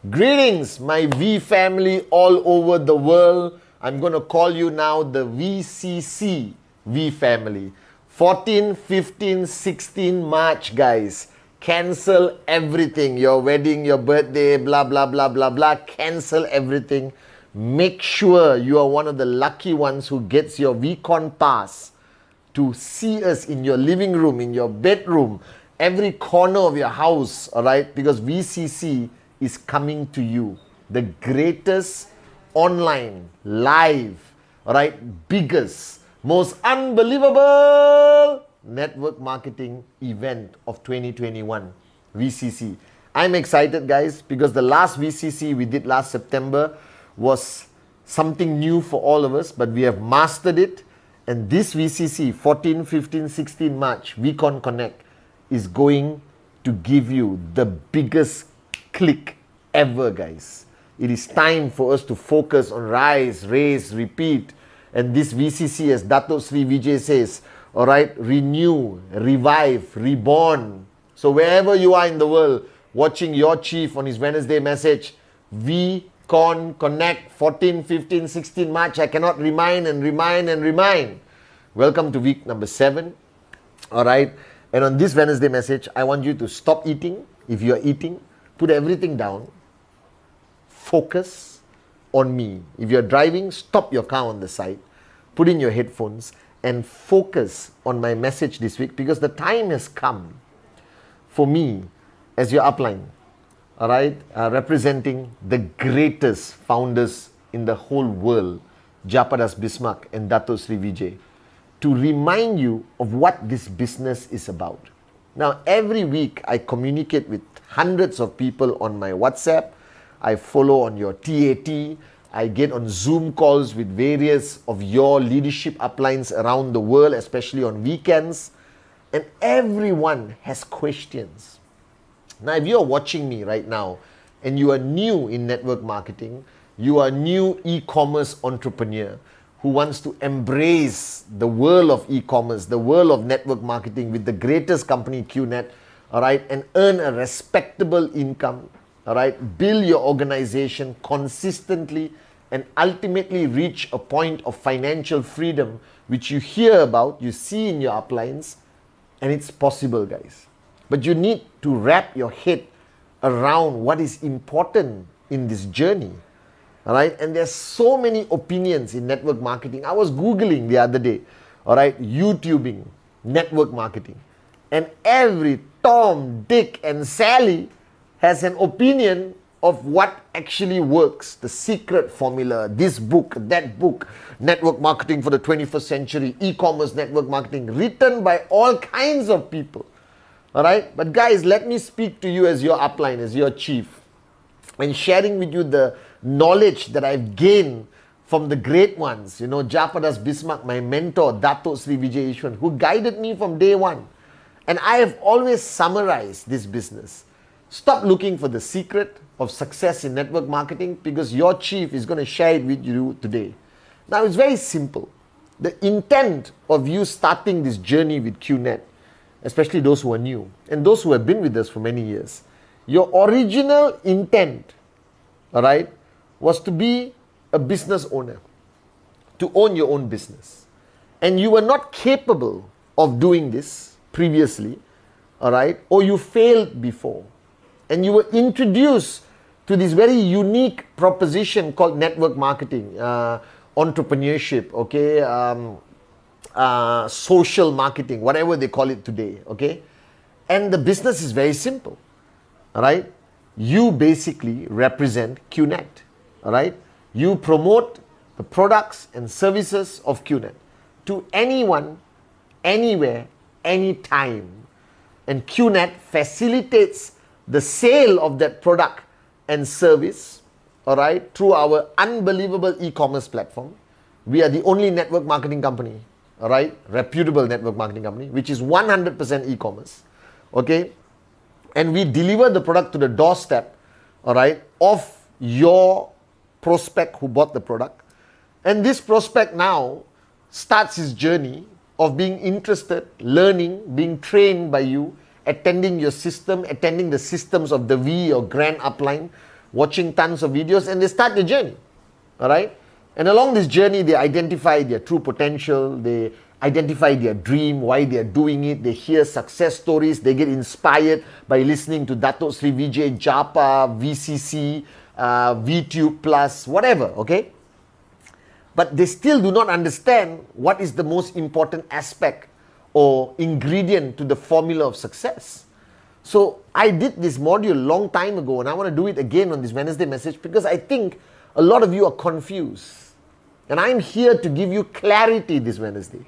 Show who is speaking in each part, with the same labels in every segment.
Speaker 1: Greetings, my V family all over the world. I'm going to call you now the VCC V family. 14, 15, 16 March, guys. Cancel everything. Your wedding, your birthday, blah, blah, blah, blah, blah. Cancel everything. Make sure you are one of the lucky ones who gets your VCon pass to see us in your living room, in your bedroom, every corner of your house, all right? Because VCC is coming to you. The greatest online, live, all right, biggest, most unbelievable network marketing event of 2021, VCC. I'm excited, guys, because the last VCC we did last September was something new for all of us, but we have mastered it. And this VCC, 14, 15, 16 March, VCon Connect, is going to give you the biggest click ever, guys. It is time for us to focus on rise, raise, repeat. And this VCC, as Dato Sri Vijay says, all right, renew, revive, reborn. So wherever you are in the world, watching your chief on his Wednesday message, VCon Connect, 14, 15, 16 March. I cannot remind and remind and remind. Welcome to week number 7. All right. And on this Wednesday message, I want you to stop eating. If you are eating, put everything down. Focus on me. If you're driving, stop your car on the side. Put in your headphones and focus on my message this week, because the time has come for me as your upline, all right, representing the greatest founders in the whole world, Japadas Bismarck and Dato Sri Vijay, to remind you of what this business is about. Now, every week I communicate with hundreds of people on my WhatsApp. I follow on your TAT. I get on Zoom calls with various of your leadership uplines around the world, especially on weekends. And everyone has questions. Now, if you're watching me right now and you are new in network marketing, you are a new e-commerce entrepreneur who wants to embrace the world of e-commerce, the world of network marketing with the greatest company, QNet, all right, and earn a respectable income, all right, build your organization consistently and ultimately reach a point of financial freedom, which you hear about, you see in your uplines, and it's possible, guys. But you need to wrap your head around what is important in this journey. All right, and there's so many opinions in network marketing. I was Googling the other day, all right, YouTubing, network marketing. And every Tom, Dick, and Sally has an opinion of what actually works. The secret formula, this book, that book, network marketing for the 21st century, e-commerce network marketing, written by all kinds of people. All right, but guys, let me speak to you as your upline, as your chief, and sharing with you the knowledge that I've gained from the great ones, you know, Japadas Bismarck, my mentor, Dato Sri Vijay Ishwan, who guided me from day one. And I have always summarized this business. Stop looking for the secret of success in network marketing, because your chief is going to share it with you today. Now, it's very simple. The intent of you starting this journey with QNet, especially those who are new and those who have been with us for many years, your original intent, all right, was to be a business owner, to own your own business. And you were not capable of doing this previously, all right, or you failed before. And you were introduced to this very unique proposition called network marketing, entrepreneurship, okay, social marketing, whatever they call it today, okay. And the business is very simple, all right. You basically represent QNet, all right. You promote the products and services of QNet to anyone, anywhere, anytime. And QNet facilitates the sale of that product and service, all right, through our unbelievable e-commerce platform. We are the only network marketing company, all right, reputable network marketing company, which is 100% e-commerce, okay? And we deliver the product to the doorstep, all right, of your prospect who bought the product. And this prospect now starts his journey of being interested, learning, being trained by you, attending your system, attending the systems of the V or Grand Upline, watching tons of videos, and they start the journey, all right? And along this journey, they identify their true potential, they identify their dream, why they are doing it, they hear success stories, they get inspired by listening to Dato Sri Vijay, Japa, VCC, VTube Plus, whatever, okay? But they still do not understand what is the most important aspect or ingredient to the formula of success. So I did this module long time ago, and I want to do it again on this Wednesday message because I think a lot of you are confused. And I'm here to give you clarity this Wednesday.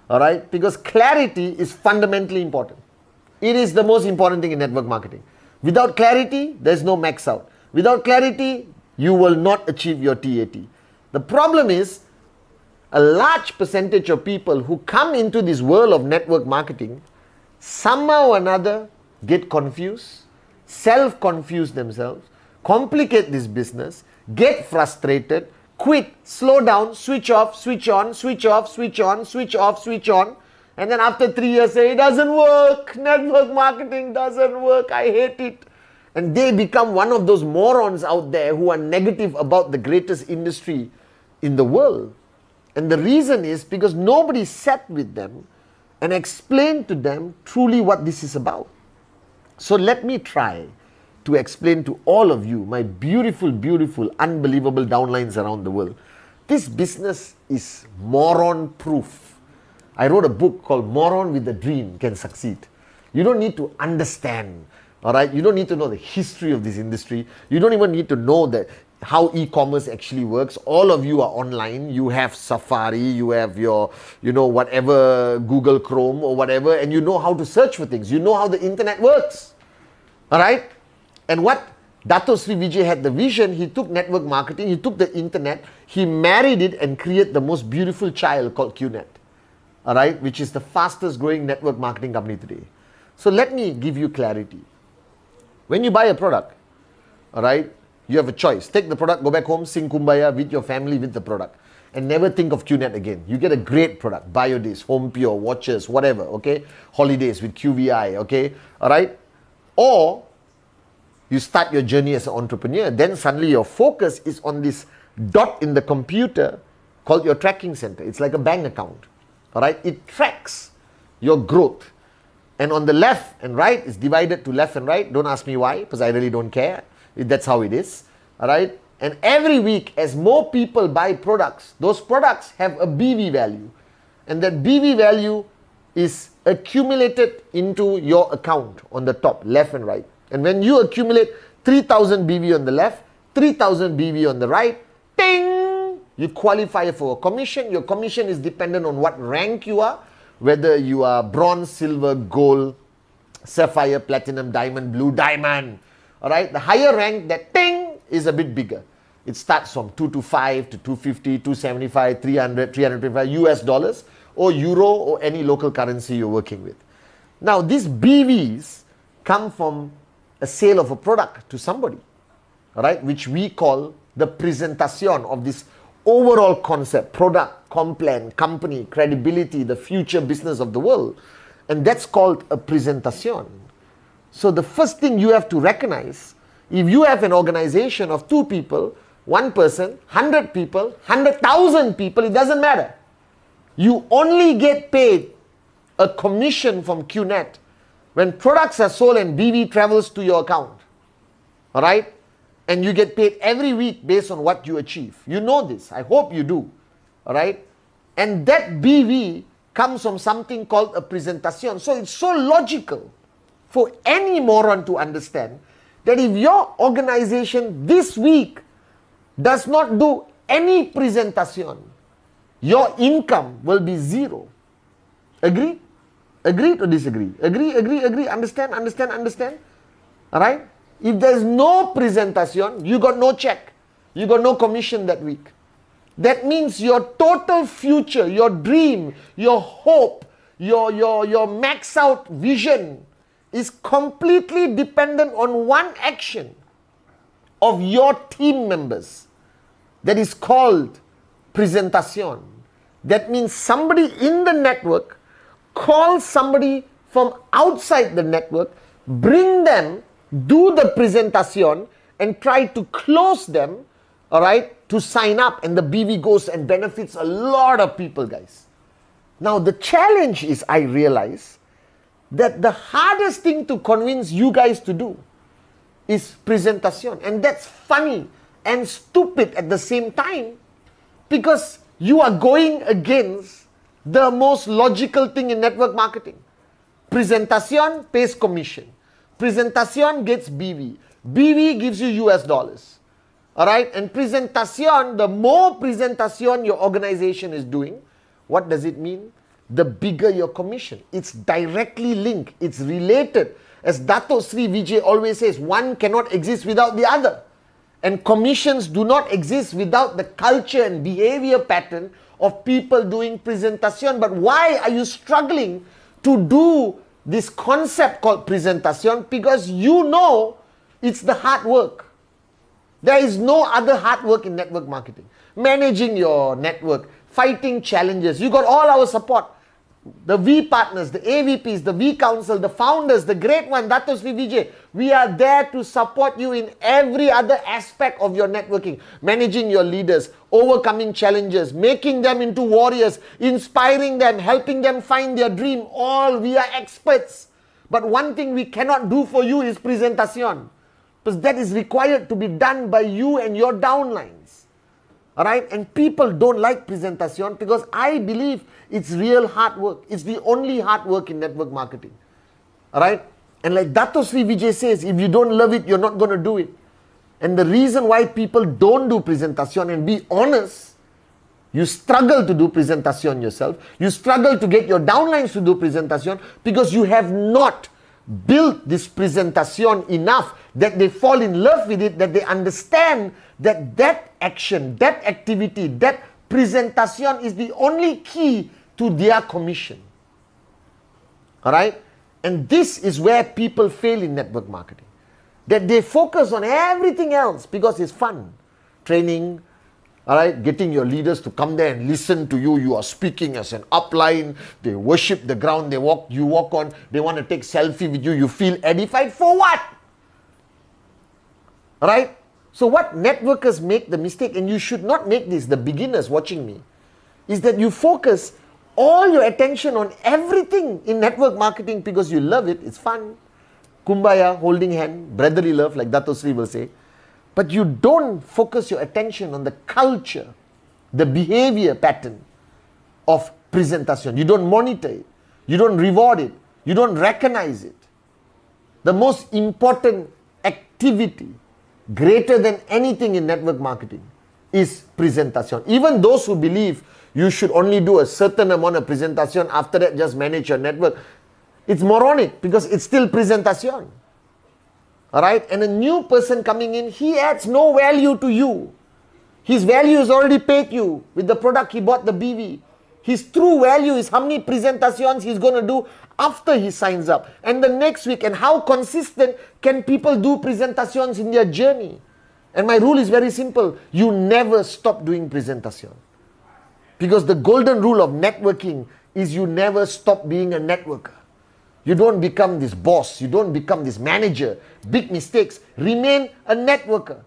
Speaker 1: All right? Because clarity is fundamentally important. It is the most important thing in network marketing. Without clarity, there's no max out. Without clarity, you will not achieve your TAT. The problem is, a large percentage of people who come into this world of network marketing somehow or another get confused, self-confuse themselves, complicate this business, get frustrated, quit, slow down, switch off, switch on, switch off, switch on, switch off, switch on, and then after 3 years say, it doesn't work, network marketing doesn't work, I hate it. And they become one of those morons out there who are negative about the greatest industry in the world. And the reason is because nobody sat with them and explained to them truly what this is about. So let me try to explain to all of you, my beautiful, beautiful, unbelievable downlines around the world. This business is moron-proof. I wrote a book called Moron with a Dream Can Succeed. You don't need to understand, all right? You don't need to know the history of this industry. You don't even need to know that how e-commerce actually works. All of you are online. You have Safari, you have your, whatever, Google Chrome or whatever, and you know how to search for things. You know how the internet works, all right? And what Dato Sri Vijay had the vision, he took network marketing, he took the internet, he married it and created the most beautiful child called QNet, all right, which is the fastest growing network marketing company today. So let me give you clarity. When you buy a product, all right, you have a choice. Take the product, go back home, sing Kumbaya with your family with the product, and never think of QNet again. You get a great product, BioDis, Home Pure, watches, whatever, okay, holidays with QVI, okay, all right, or you start your journey as an entrepreneur, then suddenly your focus is on this dot in the computer called your tracking center. It's like a bank account, all right? It tracks your growth. And on the left and right, it's divided to left and right. Don't ask me why, because I really don't care. That's how it is, all right? And every week, as more people buy products, those products have a BV value. And that BV value is accumulated into your account on the top, left and right. And when you accumulate 3,000 BV on the left, 3,000 BV on the right, ting! You qualify for a commission. Your commission is dependent on what rank you are, whether you are bronze, silver, gold, sapphire, platinum, diamond, blue, diamond. All right? The higher rank, that ting, is a bit bigger. It starts from 225 to 250, 275, 300, 325 US dollars or euro or any local currency you're working with. Now, these BVs come from a sale of a product to somebody, all right, which we call the presentation of this overall concept, product, complan, company, credibility, the future business of the world. And that's called a presentation. So the first thing you have to recognize, if you have an organization of 2 people, 1 person, 100 people, 100,000 people, it doesn't matter. You only get paid a commission from QNet when products are sold and BV travels to your account, all right? And you get paid every week based on what you achieve. You know this. I hope you do, all right? And that BV comes from something called a presentation. So it's so logical for any moron to understand that if your organization this week does not do any presentation, your income will be 0. Agree? Agree to disagree? Agree. Understand? Alright? If there's no presentation, you got no check. You got no commission that week. That means your total future, your dream, your hope, your max out vision is completely dependent on one action of your team members. That is called presentation. That means somebody in the network calls somebody from outside the network, bring them, do the presentation, and try to close them, all right, to sign up, and the BV goes and benefits a lot of people, guys. Now, the challenge is, I realize that the hardest thing to convince you guys to do is presentation. And that's funny and stupid at the same time, because you are going against the most logical thing in network marketing. Presentation pays commission. Presentation gets BV. BV gives you US dollars. Alright? And presentation, the more presentation your organization is doing, what does it mean? The bigger your commission. It's directly linked. It's related. As Dato Sri Vijay always says, one cannot exist without the other. And commissions do not exist without the culture and behavior pattern of people doing presentation. But why are you struggling to do this concept called presentation? Because you know it's the hard work. There is no other hard work in network marketing. Managing your network, fighting challenges. You got all our support. The V partners, the AVPs, the V council, the founders, the great one, Dato Sri Vijay. We are there to support you in every other aspect of your networking. Managing your leaders, overcoming challenges, making them into warriors, inspiring them, helping them find their dream. All we are experts. But one thing we cannot do for you is presentation. Because that is required to be done by you and your downlines. Alright? And people don't like presentation because I believe it's real hard work. It's the only hard work in network marketing. Alright? And like Dato Sri Vijay says, if you don't love it, you're not going to do it. And the reason why people don't do presentation, and be honest, you struggle to do presentation yourself. You struggle to get your downlines to do presentation because you have not built this presentation enough that they fall in love with it, that they understand that that action, that activity, that presentation is the only key to their commission. Alright? And this is where people fail in network marketing. That they focus on everything else because it's fun. Training, alright, getting your leaders to come there and listen to you. You are speaking as an upline. They worship the ground you walk on. They want to take selfie with you. You feel edified. For what? Right? So what networkers make the mistake, and you should not make this, the beginners watching me, is that you focus all your attention on everything in network marketing because you love it. It's fun. Kumbaya, holding hand, brotherly love, like Dato Sri will say. But you don't focus your attention on the culture, the behavior pattern of presentation. You don't monitor it. You don't reward it. You don't recognize it. The most important activity, greater than anything in network marketing, is presentation. Even those who believe you should only do a certain amount of presentation, after that just manage your network, it's moronic because it's still presentation. Alright? And a new person coming in, he adds no value to you. His value is already paid you with the product he bought, the BV. His true value is how many presentations he's going to do after he signs up. And the next week, and how consistent can people do presentations in their journey. And my rule is very simple. You never stop doing presentation. Because the golden rule of networking is you never stop being a networker. You don't become this boss. You don't become this manager. Big mistakes. Remain a networker.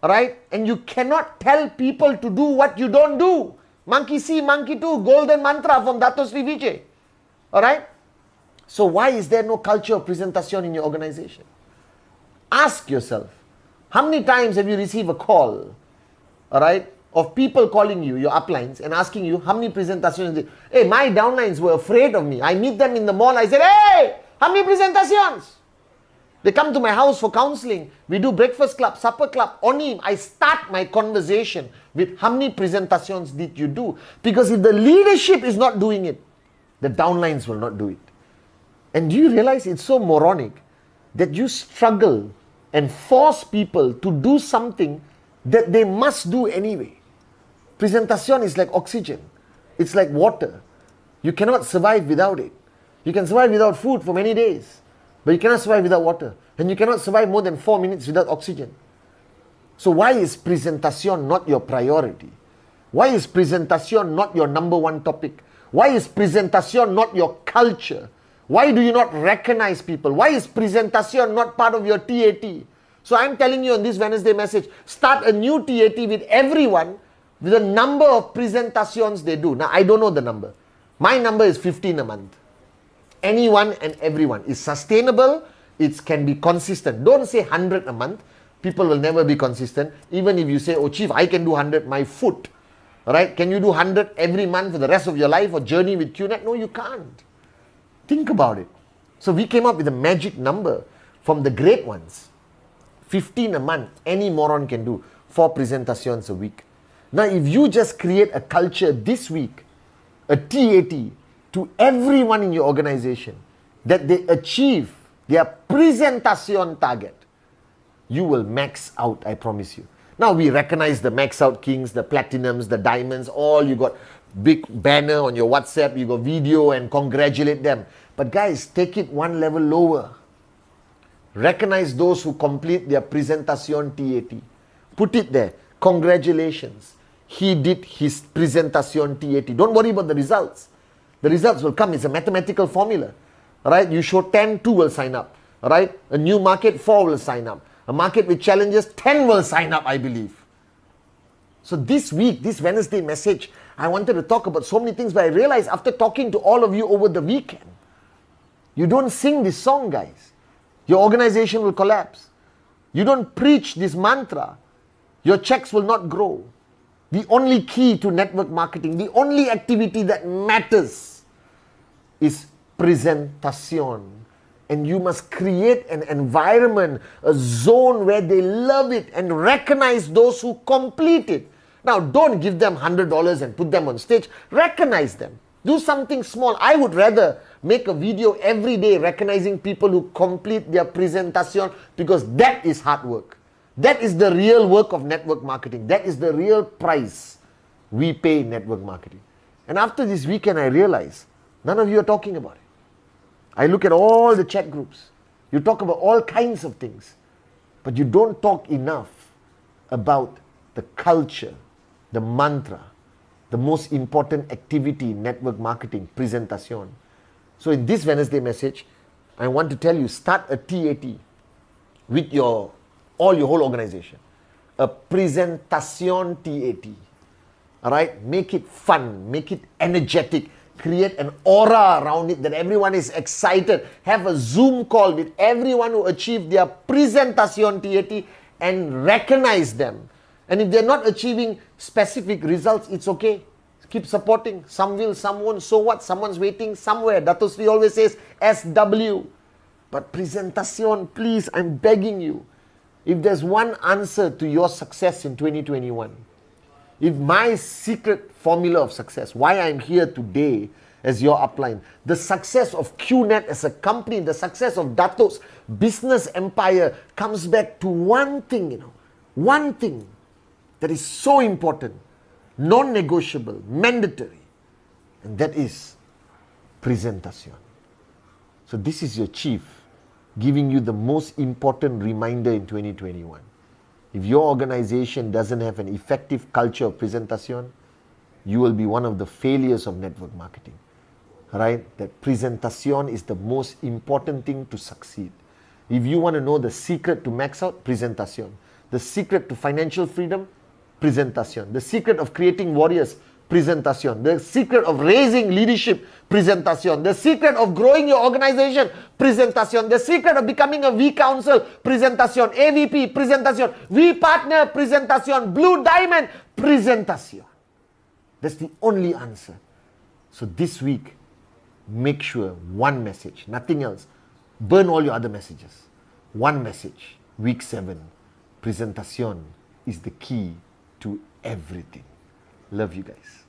Speaker 1: Alright? And you cannot tell people to do what you don't do. Monkey see, monkey do. Golden mantra from Dato Sri Vijay. Alright? So why is there no culture of presentation in your organization? Ask yourself, how many times have you received a call, alright, of people calling you, your uplines, and asking you how many presentations did. Hey, my downlines were afraid of me. I meet them in the mall. I said, hey, how many presentations? They come to my house for counseling. We do breakfast club, supper club. Only I start my conversation with how many presentations did you do? Because if the leadership is not doing it, the downlines will not do it. And do you realize it's so moronic that you struggle and force people to do something that they must do anyway? Presentation is like oxygen. It's like water. You cannot survive without it. You can survive without food for many days, but you cannot survive without water. And you cannot survive more than 4 minutes without oxygen. So why is presentation not your priority? Why is presentation not your number one topic? Why is presentation not your culture? Why do you not recognize people? Why is presentation not part of your TAT? So I'm telling you on this Wednesday message, start a new TAT with everyone with the number of presentations they do. Now, I don't know the number. My number is 15 a month. Anyone and everyone. It's sustainable. It can be consistent. Don't say 100 a month. People will never be consistent. Even if you say, oh chief, I can do 100, my foot. Right? Can you do 100 every month for the rest of your life or journey with QNet? No, you can't. Think about it. So we came up with a magic number from the great ones. 15 a month. Any moron can do 4 presentations a week. Now, if you just create a culture this week, a TAT, to everyone in your organization, that they achieve their presentation target, you will max out, I promise you. Now, we recognize the max out kings, the platinums, the diamonds, all. You got big banner on your WhatsApp, you got video and congratulate them. But guys, take it one level lower. Recognize those who complete their presentation TAT. Put it there. Congratulations. He did his presentation TAT. Don't worry about the results. The results will come. It's a mathematical formula. Right? You show 10, 2 will sign up. Right? A new market, 4 will sign up. A market with challenges, 10 will sign up, I believe. So this week, this Wednesday message, I wanted to talk about so many things, but I realized after talking to all of you over the weekend, you don't sing this song, guys. Your organization will collapse. You don't preach this mantra, your checks will not grow. The only key to network marketing, the only activity that matters is presentation. And you must create an environment, a zone where they love it and recognize those who complete it. Now, don't give them $100 and put them on stage. Recognize them. Do something small. I would rather make a video every day recognizing people who complete their presentation, because that is hard work. That is the real work of network marketing. That is the real price we pay in network marketing. And after this weekend, I realized none of you are talking about it. I look at all the chat groups. You talk about all kinds of things, but you don't talk enough about the culture, the mantra, the most important activity in network marketing, presentation. So in this Wednesday message, I want to tell you, start a TAT with your whole organization. A presentation TAT. Alright? Make it fun, make it energetic. Create an aura around it that everyone is excited. Have a Zoom call with everyone who achieved their presentation TAT and recognize them. And if they're not achieving specific results, it's okay. Keep supporting. Some will, some won't. So what? Someone's waiting somewhere. Dato Sri always says SW. But presentation, please, I'm begging you. If there's one answer to your success in 2021, if my secret formula of success, why I'm here today as your upline, the success of QNet as a company, the success of Dato's business empire comes back to one thing, one thing that is so important, non-negotiable, mandatory, and that is presentation. So this is your chief giving you the most important reminder in 2021. If your organization doesn't have an effective culture of presentation, you will be one of the failures of network marketing. Right? That presentation is the most important thing to succeed. If you want to know the secret to max out, presentation. The secret to financial freedom, presentation. The secret of creating warriors, presentation. The secret of raising leadership, presentation. The secret of growing your organization, presentation. The secret of becoming a V Council, presentation. AVP, presentation. V Partner, presentation. Blue Diamond, presentation. That's the only answer. So this week, make sure one message, nothing else. Burn all your other messages. One message. Week 7. Presentation is the key to everything. Love you guys.